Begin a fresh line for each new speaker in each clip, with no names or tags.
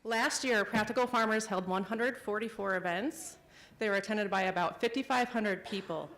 Last year, Practical Farmers held 144 events. They were attended by about 5,500 people.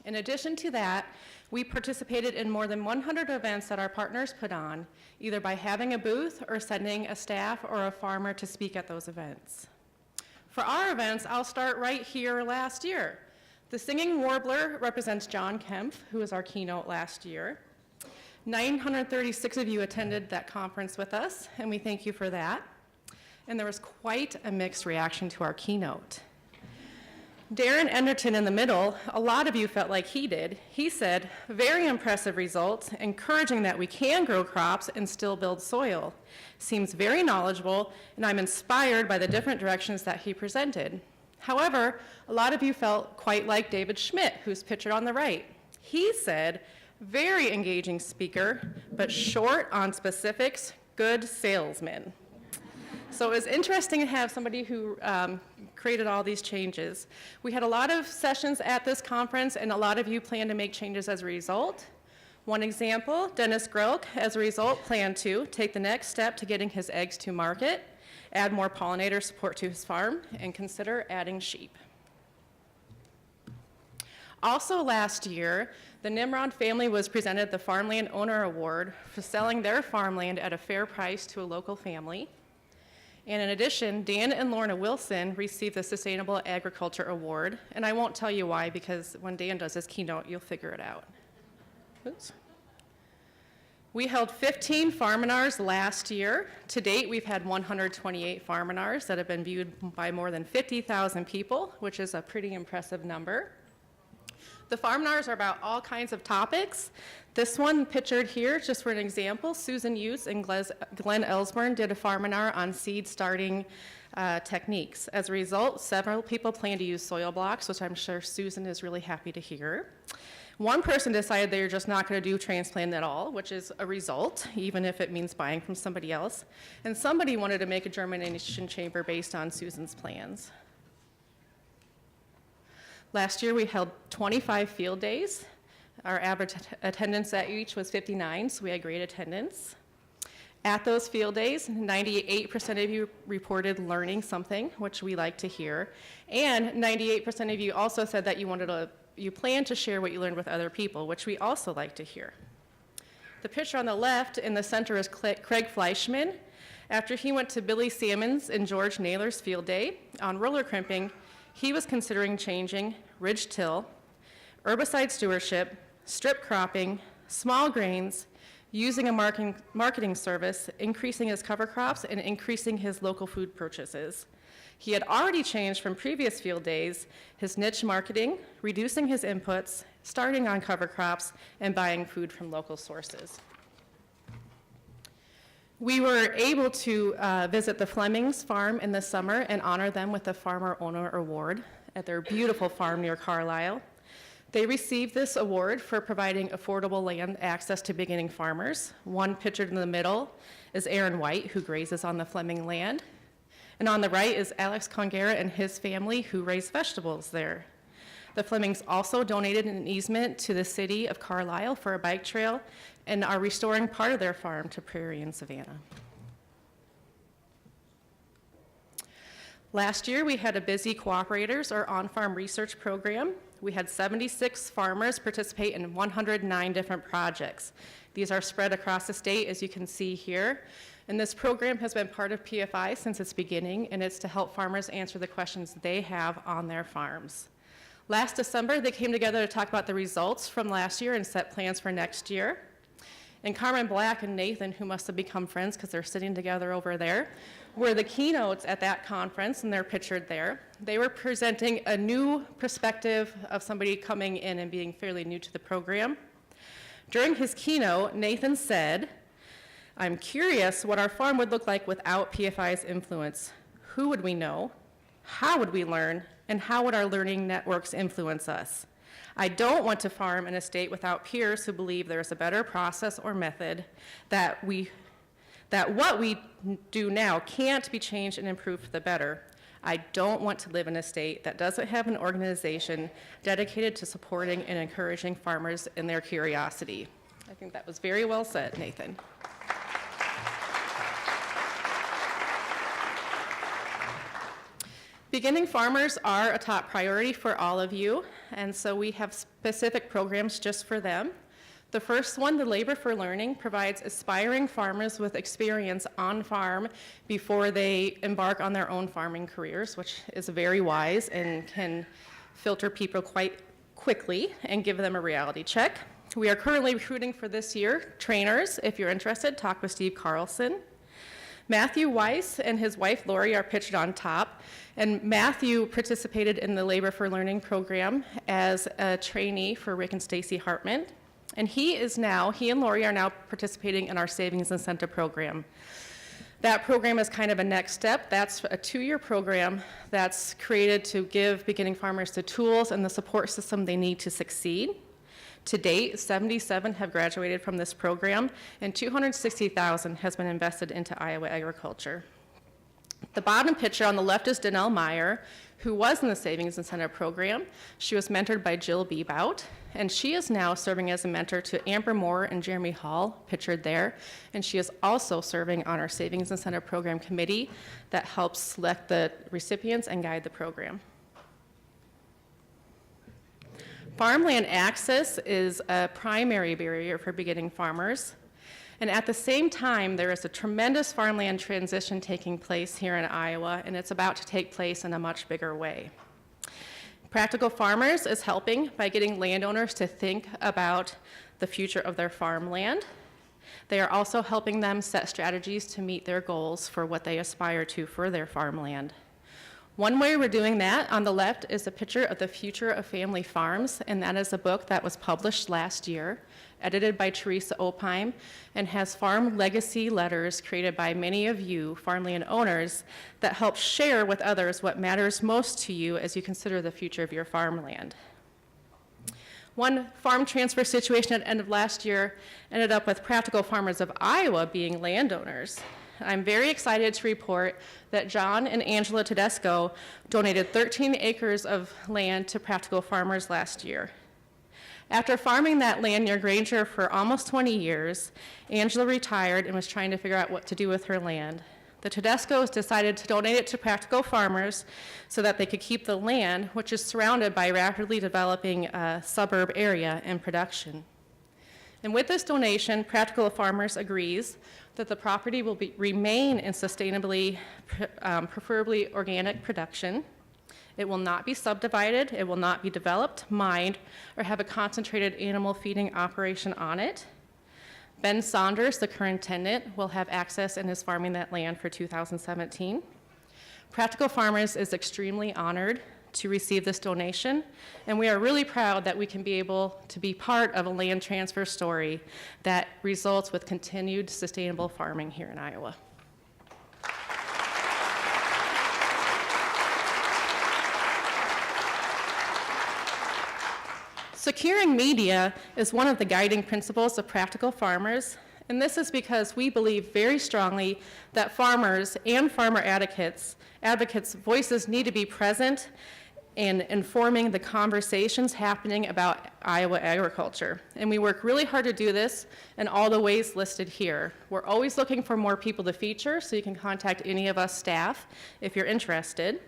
In addition to that, we participated in more than 100 events that our partners put on, either by having a booth or sending a staff or a farmer to speak at those events. For our events, I'll start right here last year. The Singing Warbler represents John Kemp, who was our keynote last year. 936 of you attended that conference with us, and we thank you for that. And there was quite a mixed reaction to our keynote. Darren Enderton in the middle, a lot of you felt like he did. He said, very impressive results, encouraging that we can grow crops and still build soil. Seems very knowledgeable, and I'm inspired by the different directions that he presented. However, a lot of you felt quite like David Schmidt, who's pictured on the right. He said, very engaging speaker, but short on specifics, good salesman. So it was interesting to have somebody who created all these changes. We had a lot of sessions at this conference, and a lot of you plan to make changes as a result. One example, Dennis Grelk, as a result, planned to take the next step to getting his eggs to market, add more pollinator support to his farm, and consider adding sheep. Also last year, the Nimrod family was presented the Farmland Owner Award for selling their farmland at a fair price to a local family. And in addition, Dan and Lorna Wilson received the Sustainable Agriculture Award, and I won't tell you why, because when Dan does his keynote, you'll figure it out. Oops. We held 15 Farminars last year. To date, we've had 128 Farminars that have been viewed by more than 50,000 people, which is a pretty impressive number. The Farminars are about all kinds of topics. This one pictured here, just for an example, Susan Utes and Glenn Ellsburn did a Farminar on seed starting techniques. As a result, several people plan to use soil blocks, which I'm sure Susan is really happy to hear. One person decided they're just not going to do transplant at all, which is a result, even if it means buying from somebody else. And somebody wanted to make a germination chamber based on Susan's plans. Last year, we held 25 field days. Our average attendance at each was 59, so we had great attendance. At those field days, 98% of you reported learning something, which we like to hear. And 98% of you also said that you plan to share what you learned with other people, which we also like to hear. The picture on the left in the center is Craig Fleischman. After he went to Billy Salmon's and George Naylor's field day on roller crimping, he was considering changing ridge till, herbicide stewardship, strip cropping, small grains, using a marketing service, increasing his cover crops, and increasing his local food purchases. He had already changed from previous field days his niche marketing, reducing his inputs, starting on cover crops, and buying food from local sources. We were able to visit the Flemings farm in the summer and honor them with the Farmer Owner Award at their beautiful farm near Carlisle. They received this award for providing affordable land access to beginning farmers. One pictured in the middle is Aaron White, who grazes on the Fleming land. And on the right is Alex Congera and his family, who raise vegetables there. The Flemings also donated an easement to the city of Carlisle for a bike trail and are restoring part of their farm to Prairie and Savannah. Last year, we had a busy cooperators or on-farm research program. We had 76 farmers participate in 109 different projects. These are spread across the state, as you can see here. And this program has been part of PFI since its beginning, and it's to help farmers answer the questions they have on their farms. Last December, they came together to talk about the results from last year and set plans for next year. And Carmen Black and Nathan, who must have become friends because they're sitting together over there, were the keynotes at that conference, and they're pictured there. They were presenting a new perspective of somebody coming in and being fairly new to the program. During his keynote, Nathan said, "I'm curious what our farm would look like without PFI's influence. Who would we know? How would we learn? And how would our learning networks influence us? I don't want to farm in a state without peers who believe there is a better process or method, that what we do now can't be changed and improved for the better. I don't want to live in a state that doesn't have an organization dedicated to supporting and encouraging farmers in their curiosity." I think that was very well said, Nathan. Beginning farmers are a top priority for all of you, and so we have specific programs just for them. The first one, the Labor for Learning, provides aspiring farmers with experience on farm before they embark on their own farming careers, which is very wise and can filter people quite quickly and give them a reality check. We are currently recruiting for this year trainers. If you're interested, talk with Steve Carlson. Matthew Weiss and his wife Lori are pictured on top, and Matthew participated in the Labor for Learning program as a trainee for Rick and Stacy Hartman, and he and Lori are now participating in our Savings Incentive Program. That program is kind of a next step. That's a 2-year program that's created to give beginning farmers the tools and the support system they need to succeed. To date, 77 have graduated from this program, and $260,000 has been invested into Iowa agriculture. The bottom picture on the left is Danelle Meyer, who was in the Savings Incentive Program. She was mentored by Jill Bebout, and she is now serving as a mentor to Amber Moore and Jeremy Hall, pictured there, and she is also serving on our Savings Incentive Program committee that helps select the recipients and guide the program. Farmland access is a primary barrier for beginning farmers, and at the same time, there is a tremendous farmland transition taking place here in Iowa, and it's about to take place in a much bigger way. Practical Farmers is helping by getting landowners to think about the future of their farmland. They are also helping them set strategies to meet their goals for what they aspire to for their farmland. One way we're doing that on the left is a picture of the future of family farms, and that is a book that was published last year, edited by Teresa Opheim, and has farm legacy letters created by many of you farmland owners that help share with others what matters most to you as you consider the future of your farmland. One farm transfer situation at the end of last year ended up with Practical Farmers of Iowa being landowners. I'm very excited to report that John and Angela Tedesco donated 13 acres of land to Practical Farmers last year. After farming that land near Granger for almost 20 years, Angela retired and was trying to figure out what to do with her land. The Tedescos decided to donate it to Practical Farmers so that they could keep the land, which is surrounded by rapidly developing suburb area and production. And with this donation, Practical Farmers agrees that the property will remain in sustainably, preferably organic production. It will not be subdivided, it will not be developed, mined, or have a concentrated animal feeding operation on it. Ben Saunders, the current tenant, will have access and is farming that land for 2017. Practical Farmers is extremely honored to receive this donation, and we are really proud that we can be able to be part of a land transfer story that results with continued sustainable farming here in Iowa. Securing media is one of the guiding principles of Practical Farmers, and this is because we believe very strongly that farmers and farmer advocates' voices need to be present in informing the conversations happening about Iowa agriculture. And we work really hard to do this in all the ways listed here. We're always looking for more people to feature, so you can contact any of us staff if you're interested.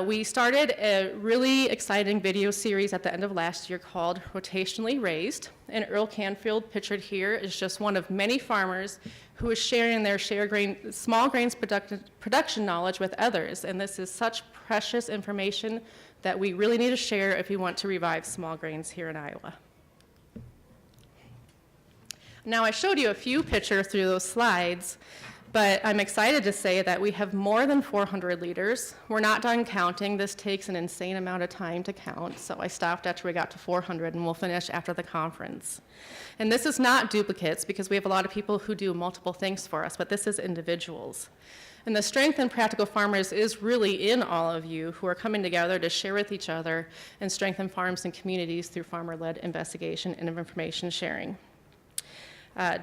We started a really exciting video series at the end of last year called Rotationally Raised, and Earl Canfield, pictured here, is just one of many farmers who is sharing their small grains production knowledge with others, and this is such precious information that we really need to share if we want to revive small grains here in Iowa. Now, I showed you a few pictures through those slides, but I'm excited to say that we have more than 400 leaders. We're not done counting. This takes an insane amount of time to count, so I stopped after we got to 400, and we'll finish after the conference. And this is not duplicates, because we have a lot of people who do multiple things for us, but this is individuals. And the strength in Practical Farmers is really in all of you who are coming together to share with each other and strengthen farms and communities through farmer-led investigation and information sharing.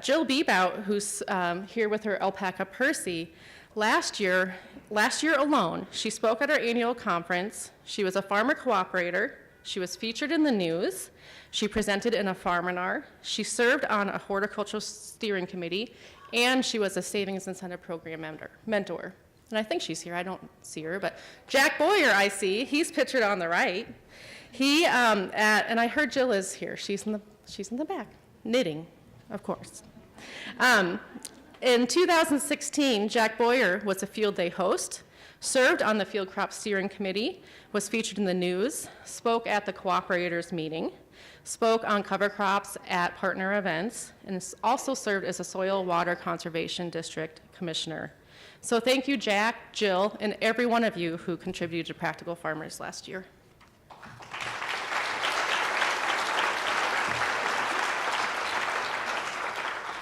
Jill Bebout, who's here with her alpaca Percy, last year alone, she spoke at our annual conference. She was a farmer cooperator. She was featured in the news. She presented in a farminar. She served on a horticultural steering committee, and she was a Savings Incentive Program mentor. and I think she's here, I don't see her, but Jack Boyer I see, he's pictured on the right. He, and I heard Jill is here, she's in the back, knitting, of course. In 2016, Jack Boyer was a field day host, served on the Field Crop Steering Committee, was featured in the news, spoke at the cooperators meeting, spoke on cover crops at partner events, and also served as a Soil Water Conservation District Commissioner. So thank you, Jack, Jill, and every one of you who contributed to Practical Farmers last year.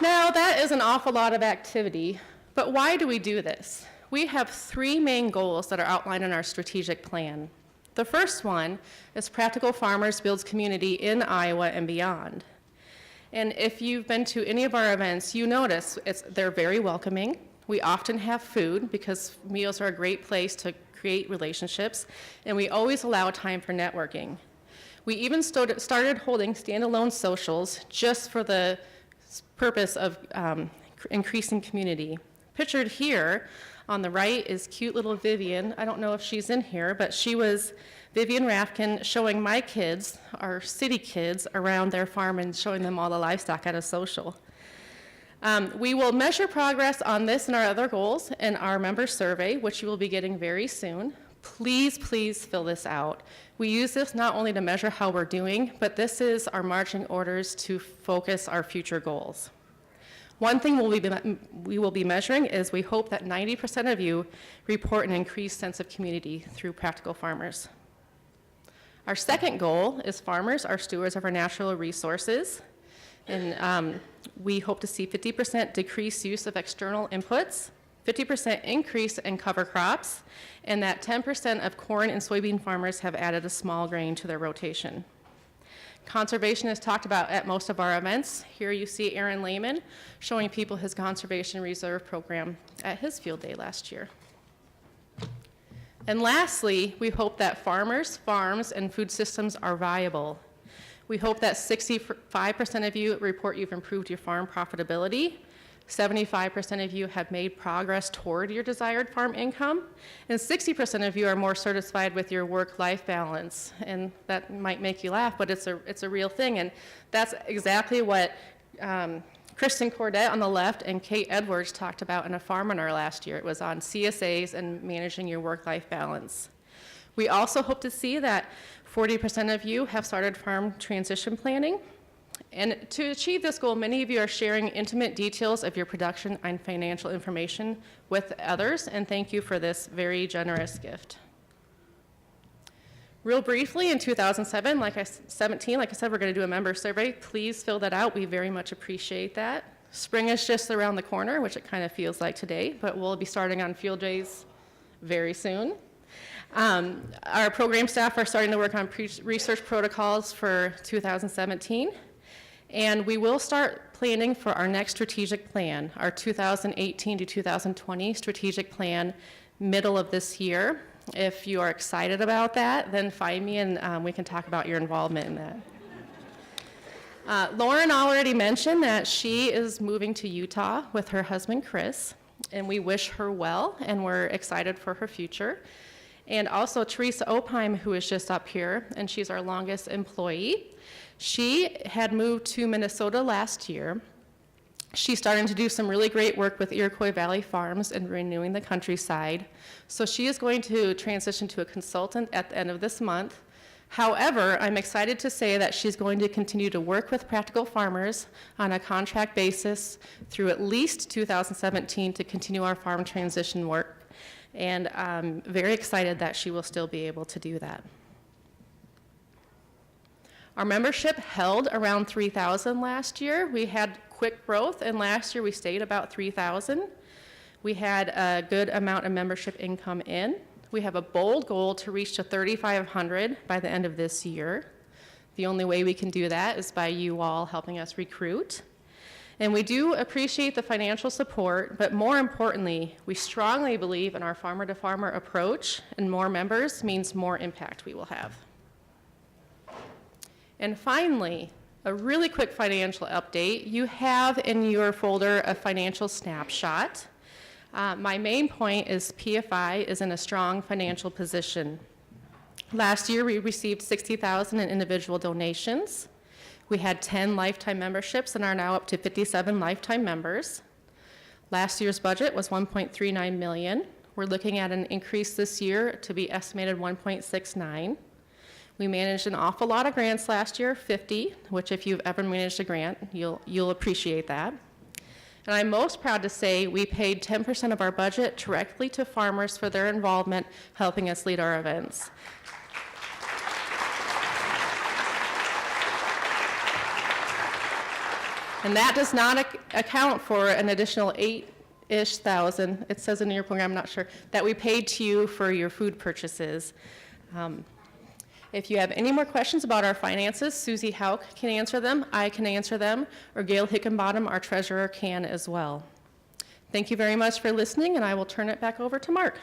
Now, that is an awful lot of activity, but why do we do this? We have 3 main goals that are outlined in our strategic plan. The first one is Practical Farmers builds community in Iowa and beyond. And if you've been to any of our events, you notice they're very welcoming. We often have food because meals are a great place to create relationships, and we always allow time for networking. We even started holding standalone socials just for the purpose of increasing community. Pictured here on the right is cute little Vivian. I don't know if she's in here, but she was Vivian Rafkin showing my kids, our city kids, around their farm and showing them all the livestock at a social. We will measure progress on this and our other goals in our member survey, which you will be getting very soon. Please, please fill this out. We use this not only to measure how we're doing, but this is our marching orders to focus our future goals. One thing we will be measuring is we hope that 90% of you report an increased sense of community through Practical Farmers. Our second goal is farmers are stewards of our natural resources, and we hope to see 50% decreased use of external inputs, 50% increase in cover crops, and that 10% of corn and soybean farmers have added a small grain to their rotation. Conservation is talked about at most of our events. Here you see Aaron Lehman showing people his conservation reserve program at his field day last year. And lastly, we hope that farmers, farms, and food systems are viable. We hope that 65% of you report you've improved your farm profitability, 75% of you have made progress toward your desired farm income, and 60% of you are more satisfied with your work-life balance. And that might make you laugh, but it's a real thing. And that's exactly what Kristen Cordett on the left and Kate Edwards talked about in a Farmer last year. It was on CSAs and managing your work-life balance. We also hope to see that 40% of you have started farm transition planning. And to achieve this goal, many of you are sharing intimate details of your production and financial information with others, and thank you for this very generous gift. Real briefly, in 2017, like I said, we're going to do a member survey. Please fill that out. We very much appreciate that. Spring is just around the corner, which it kind of feels like today, but we'll be starting on field days very soon. Our program staff are starting to work on research protocols for 2017. And we will start planning for our next strategic plan, our 2018 to 2020 strategic plan, middle of this year. If you are excited about that, then find me and we can talk about your involvement in that. Lauren already mentioned that she is moving to Utah with her husband, Chris, and we wish her well, and we're excited for her future. And also Teresa Opheim, who is just up here, and she's our longest employee. She had moved to Minnesota last year. She's starting to do some really great work with Iroquois Valley Farms and renewing the countryside. So she is going to transition to a consultant at the end of this month. However, I'm excited to say that she's going to continue to work with Practical Farmers on a contract basis through at least 2017 to continue our farm transition work. And I'm very excited that she will still be able to do that. Our membership held around 3,000 last year. We had quick growth, and last year we stayed about 3,000. We had a good amount of membership income in. We have a bold goal to reach to 3,500 by the end of this year. The only way we can do that is by you all helping us recruit. And we do appreciate the financial support, but more importantly, we strongly believe in our farmer-to-farmer approach, and more members means more impact we will have. And finally, a really quick financial update. You have in your folder a financial snapshot. My main point is PFI is in a strong financial position. Last year, we received $60,000 in individual donations. We had 10 lifetime memberships and are now up to 57 lifetime members. Last year's budget was $1.39 million. We're looking at an increase this year to be estimated $1.69. We managed an awful lot of grants last year, 50, which if you've ever managed a grant, you'll appreciate that. And I'm most proud to say we paid 10% of our budget directly to farmers for their involvement helping us lead our events. And that does not account for an additional $8-ish thousand, it says in your program, I'm not sure, that we paid to you for your food purchases. If you have any more questions about our finances, Susie Hauk can answer them, I can answer them, or Gail Hickenbottom, our treasurer, can as well. Thank you very much for listening, and I will turn it back over to Mark.